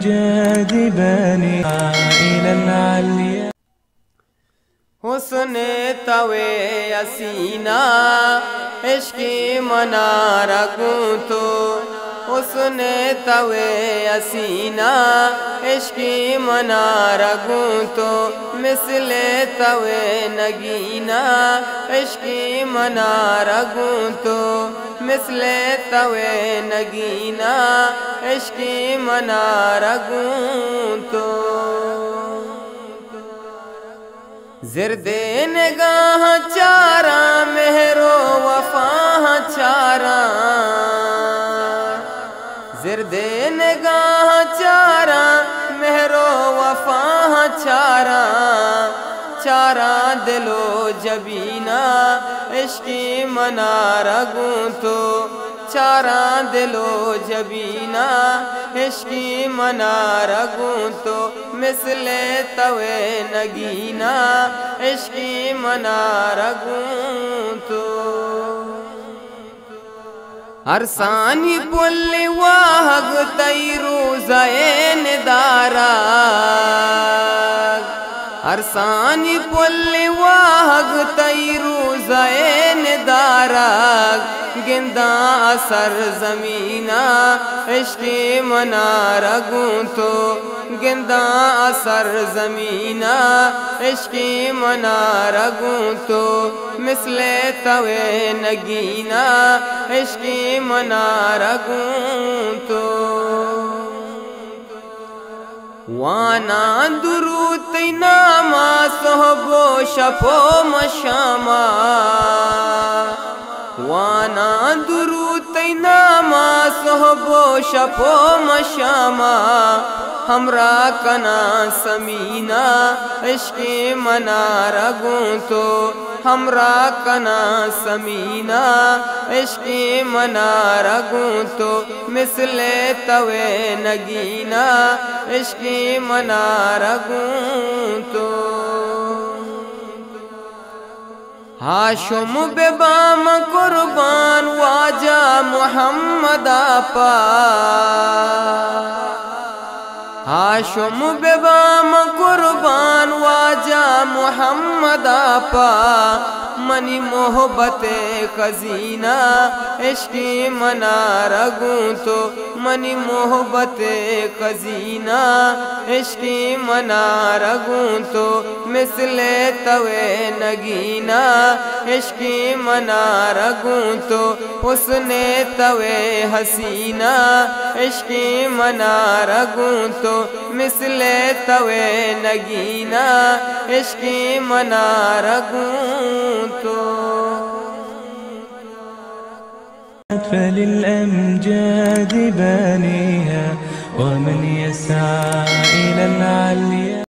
الأمجاد بانيها إلى العليا حسن توے اسینا عشقی منارہ گونتو حسن توے اسینا عشقی منارہ گونتو مثل توے نگینا عشقی منارہ گونتو مثل توے نگینا عشقی منارہ گونتو زردے نگاہ چارا مہرو وفاہ چارا زردے نگاہ چارا مہرو وفاہ چارا چارا دلو جبینا عشقی منارہ گونتو چارا دلو جبینا عشقی منارہ گونتو مثل توے نگینا عشقی منارہ گونتو ارسانی پلی واہگ تیرو زین داراگ ارسانی پلی واہگ تیرو زین داراگ گندہ اثر زمینہ عشقی منارہ گونتو گندہ اثر زمینہ عشقی منارہ گونتو مثل توے نگینا عشقی منارہ گونتو وانا درود ناما صحبو شپو مشاما وانا درود ناما صحبو شپو مشاما ہمرا کنا سمینا عشقی منارہ گونتو ہمرا کنا سمینا عشقی منارہ گونتو مثل توے نگینا عشقی منارہ گونتو ہاشم ببام قربان واجہ محمد آپا ہاشم ببام قربان واجہ محمد آپا منی محبت خزینہ عشقی منارہ گونتو منی محبت خزینہ عشقی منارہ گونتو مثل توے نگینا عشقی منارہ گونتو حسن توے حسینہ عشقی منارہ گونتو مثل توے نگینا عشقی منارہ گونتو فللأمجاد بانيها ومن يسعى إلى العليا